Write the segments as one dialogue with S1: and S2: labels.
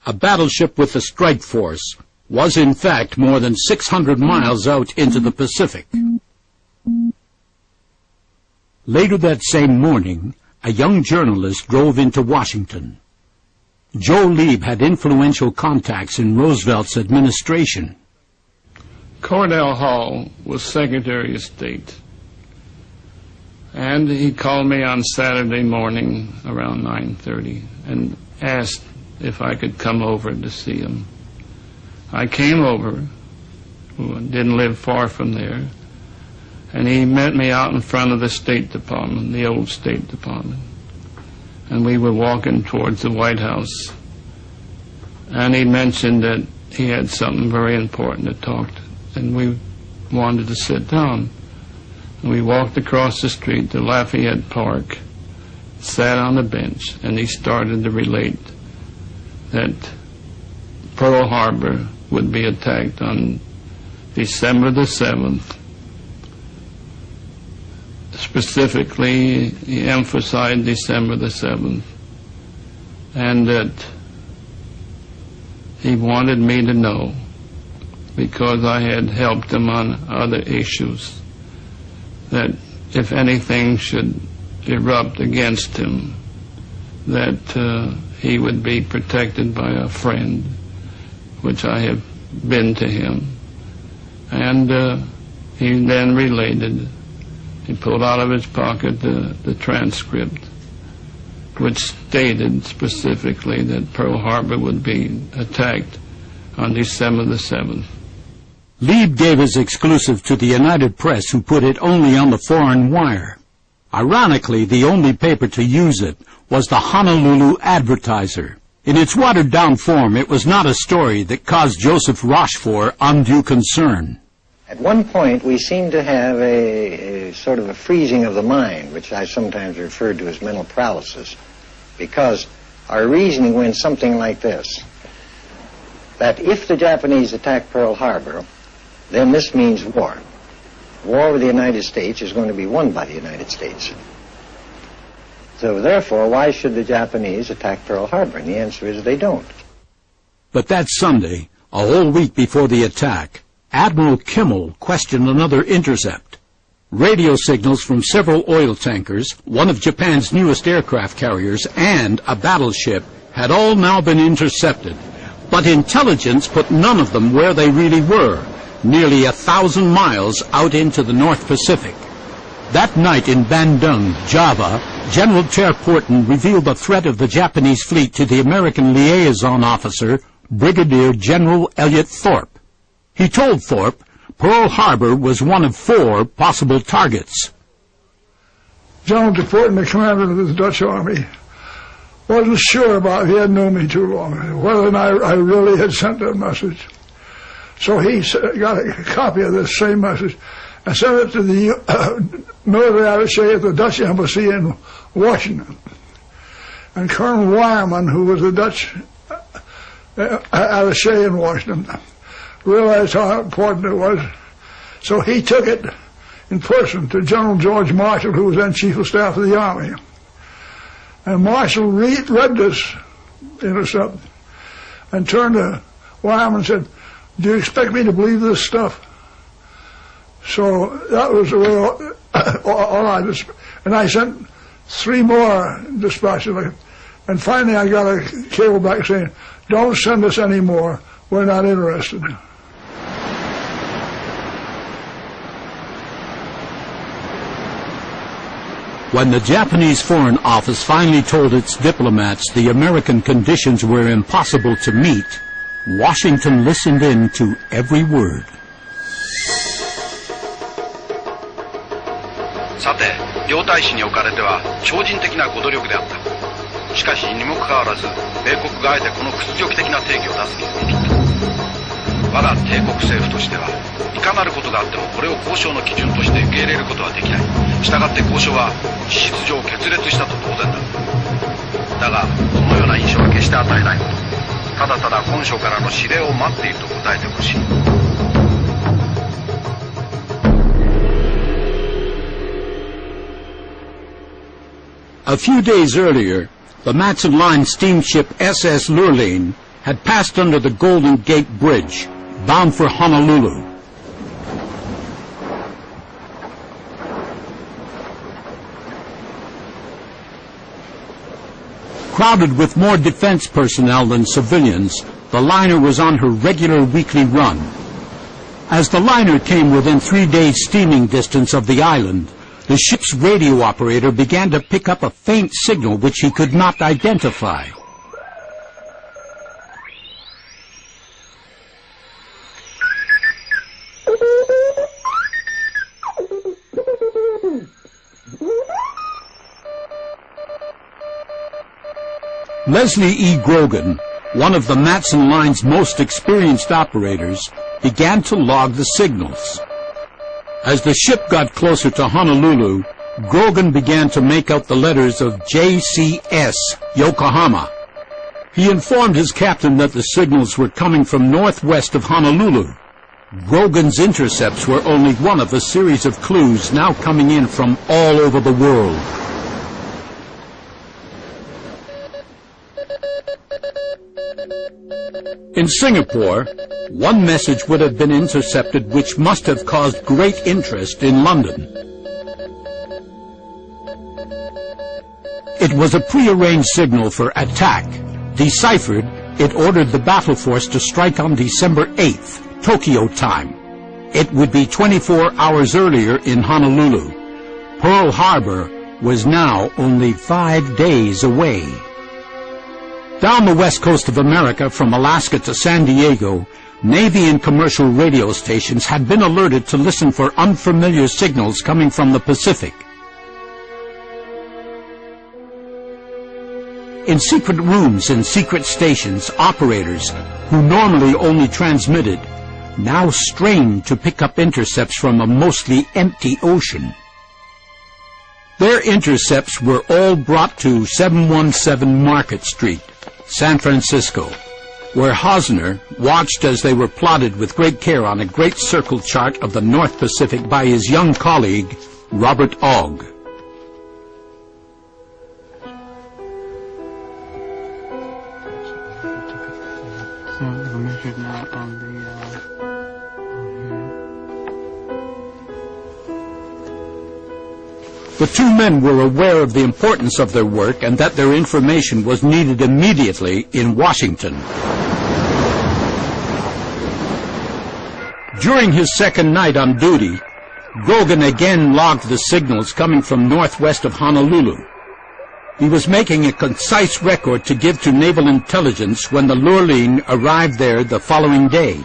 S1: a battleship with a strike force, was in fact more than 600 miles out into the Pacific. Later that same morning, a young journalist drove into Washington. Joe Lieb had influential contacts in Roosevelt's administration.
S2: Cordell Hull was Secretary of State, and he called me on Saturday morning around 9:30 and asked if I could come over to see him. I came over, didn't live far from there, and he met me out in front of the State Department, the old State Department. And we were walking towards the White House, and he mentioned that he had something very important to talk to, and we wanted to sit down. And we walked across the street to Lafayette Park, sat on the bench, and he started to relate that Pearl Harbor would be attacked on December the 7th. Specifically, he emphasized December the 7th, and that he wanted me to know, because I had helped him on other issues, that if anything should erupt against him, that he would be protected by a friend, which I have been to him. And he then related, he pulled out of his pocket the transcript, which stated specifically that Pearl Harbor would be attacked on December the 7th.
S1: Lieb gave his exclusive to the United Press, who put it only on the foreign wire. Ironically, the only paper to use it was the Honolulu Advertiser. In its watered-down form, it was not a story that caused Joseph Rochefort undue concern.
S3: At one point, we seemed to have a sort of a freezing of the mind, which I sometimes refer to as mental paralysis, because our reasoning went something like this, that if the Japanese attack Pearl Harbor, then this means war. War with the United States is going to be won by the United States. So therefore, why should the Japanese attack Pearl Harbor? And the answer is they don't.
S1: But that Sunday, a whole week before the attack, Admiral Kimmel questioned another intercept. Radio signals from several oil tankers, one of Japan's newest aircraft carriers, and a battleship had all now been intercepted. But intelligence put none of them where they really were, nearly 1,000 miles out into the North Pacific. That night in Bandung, Java, General Terporton revealed the threat of the Japanese fleet to the American liaison officer, Brigadier General Elliot Thorpe. He told Thorpe Pearl Harbor was one of 4 possible targets.
S4: General Terporton, the commander of the Dutch Army, wasn't sure about, he hadn't known me too long, whether or not I really had sent that message. So he got a copy of this same message and sent it to the military attaché at the Dutch embassy in Washington. And Colonel Wyman, who was the Dutch attaché in Washington, realized how important it was. So he took it in person to General George Marshall, who was then Chief of Staff of the Army. And Marshall read this intercept and turned to Wyman and said, "Do you expect me to believe this stuff?" So that was the way all I just, and I sent 3 more dispatches, and finally I got a cable back saying, "Don't send us any more, we're not interested."
S1: When the Japanese Foreign Office finally told its diplomats the American conditions were impossible to meet, Washington listened in to every word.
S5: さて、両大使におかれては超人的なご努力であった。しかしにもかかわらず、米国があえてこの屈辱的な定義を出すに踏み切った。我が帝国政府としては、いかなることがあってもこれを交渉の基準として受け入れることはできない。したがって交渉は事実上決裂したと当然だ。だが、そのような印象は決して与えないこと。ただただ本省からの指令を待っていると答えてほしい。
S1: A few days earlier, the Matson Line steamship SS Lurline had passed under the Golden Gate Bridge, bound for Honolulu. Crowded with more defense personnel than civilians, the liner was on her regular weekly run. As the liner came within 3 days' steaming distance of the island, the ship's radio operator began to pick up a faint signal which he could not identify. Leslie E. Grogan, one of the Matson Line's most experienced operators, began to log the signals. As the ship got closer to Honolulu, Grogan began to make out the letters of JCS, Yokohama. He informed his captain that the signals were coming from northwest of Honolulu. Grogan's intercepts were only one of a series of clues now coming in from all over the world. In Singapore, one message would have been intercepted which must have caused great interest in London. It was a prearranged signal for attack. Deciphered, it ordered the battle force to strike on December 8th, Tokyo time. It would be 24 hours earlier in Honolulu. Pearl Harbor was now only 5 days away. Down the west coast of America, from Alaska to San Diego, Navy and commercial radio stations had been alerted to listen for unfamiliar signals coming from the Pacific. In secret rooms and secret stations, operators, who normally only transmitted, now strained to pick up intercepts from a mostly empty ocean. Their intercepts were all brought to 717 Market Street, San Francisco, where Hosner watched as they were plotted with great care on a great circle chart of the North Pacific by his young colleague, Robert Ogg. The two men were aware of the importance of their work and that their information was needed immediately in Washington. During his second night on duty, Grogan again logged the signals coming from northwest of Honolulu. He was making a concise record to give to Naval Intelligence when the Lurline arrived there the following day.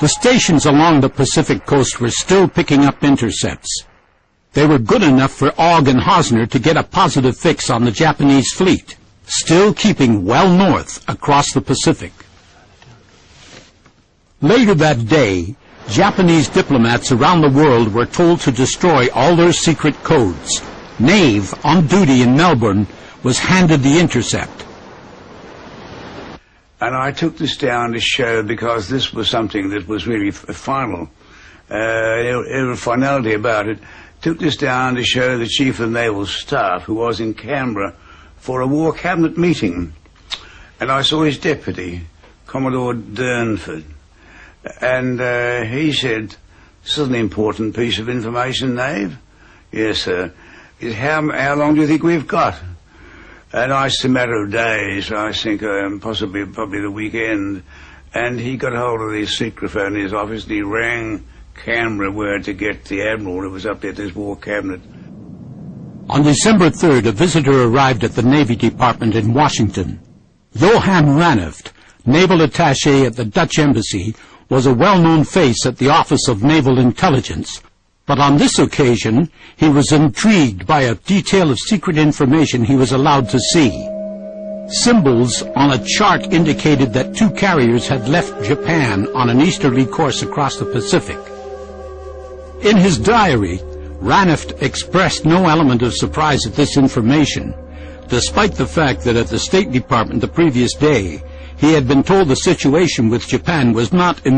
S1: The stations along the Pacific coast were still picking up intercepts. They were good enough for Ogg and Hosner to get a positive fix on the Japanese fleet, still keeping well north across the Pacific. Later that day, Japanese diplomats around the world were told to destroy all their secret codes. Nave, on duty in Melbourne, was handed the intercept.
S6: And I took this down to show, because this was something that was really final, there was finality about it, took this down to show the Chief of Naval Staff, who was in Canberra for a War Cabinet meeting. And I saw his deputy, Commodore Durnford, and he said, "This is an important piece of information, Nave." "Yes, sir." He said, how long do you think we've got?" And I said, "A matter of days, I think, probably the weekend." And he got hold of the secretphone in his office and he rang Canberra word to get the Admiral who was up there at this War Cabinet.
S1: On December 3rd, a visitor arrived at the Navy Department in Washington. Johan Raneft, naval attaché at the Dutch Embassy, was a well-known face at the Office of Naval Intelligence. But on this occasion, he was intrigued by a detail of secret information he was allowed to see. Symbols on a chart indicated that two carriers had left Japan on an easterly course across the Pacific. In his diary, Raneft expressed no element of surprise at this information, despite the fact that at the State Department the previous day, he had been told the situation with Japan was not